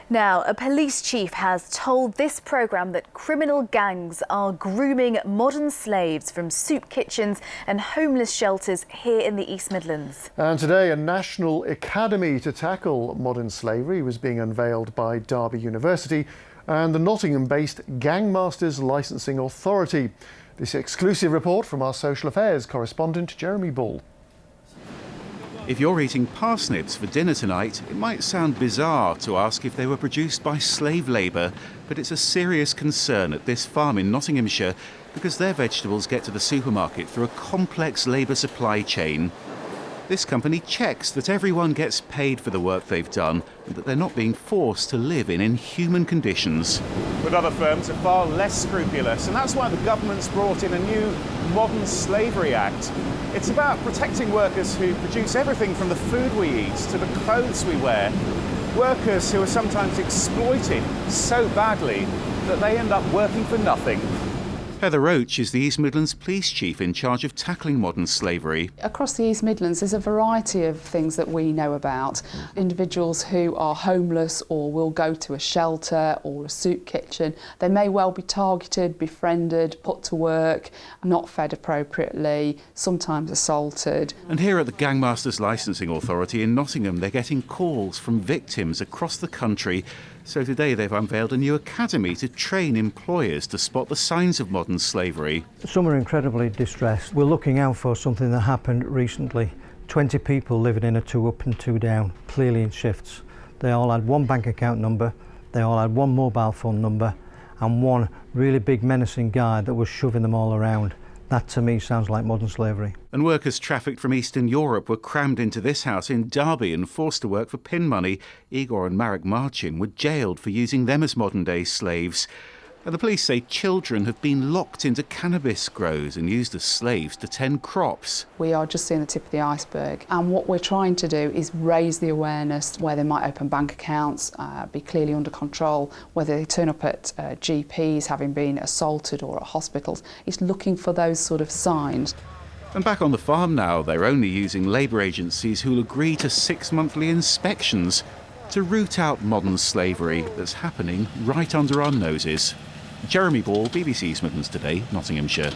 Now, a police chief has told this programme that criminal gangs are grooming modern slaves from soup kitchens and homeless shelters here in the East Midlands. And today, a national academy to tackle modern slavery was being unveiled by Derby University and the Nottingham-based Gangmasters Licensing Authority. This exclusive report from our social affairs correspondent, Jeremy Ball. If you're eating parsnips for dinner tonight, it might sound bizarre to ask if they were produced by slave labour, but it's a serious concern at this farm in Nottinghamshire because their vegetables get to the supermarket through a complex labour supply chain. This company checks that everyone gets paid for the work they've done and that they're not being forced to live in inhuman conditions. But other firms are far less scrupulous, and that's why the government's brought in a new Modern Slavery Act. It's about protecting workers who produce everything from the food we eat to the clothes we wear. Workers who are sometimes exploited so badly that they end up working for nothing. Heather Roach is the East Midlands police chief in charge of tackling modern slavery. Across the East Midlands there's a variety of things that we know about. Individuals who are homeless or will go to a shelter or a soup kitchen, they may well be targeted, befriended, put to work, not fed appropriately, sometimes assaulted. And here at the Gangmasters Licensing Authority in Nottingham, they're getting calls from victims across the country. So today they've unveiled a new academy to train employers to spot the signs of modern slavery. Some are incredibly distressed. We're looking out for something that happened recently. 20 people living in a 2 up and 2 down, clearly in shifts. They all had one bank account number, they all had one mobile phone number and one really big menacing guy that was shoving them all around. That to me sounds like modern slavery. And workers trafficked from Eastern Europe were crammed into this house in Derby and forced to work for pin money. Igor and Marek Marcin were jailed for using them as modern-day slaves. And the police say children have been locked into cannabis grows and used as slaves to tend crops. We are just seeing the tip of the iceberg, and what we're trying to do is raise the awareness where they might open bank accounts, be clearly under control, whether they turn up at GPs having been assaulted or at hospitals. It's looking for those sort of signs. And back on the farm now, they're only using labour agencies who'll agree to 6 monthly inspections to root out modern slavery that's happening right under our noses. Jeremy Ball, BBC East Midlands Today, Nottinghamshire.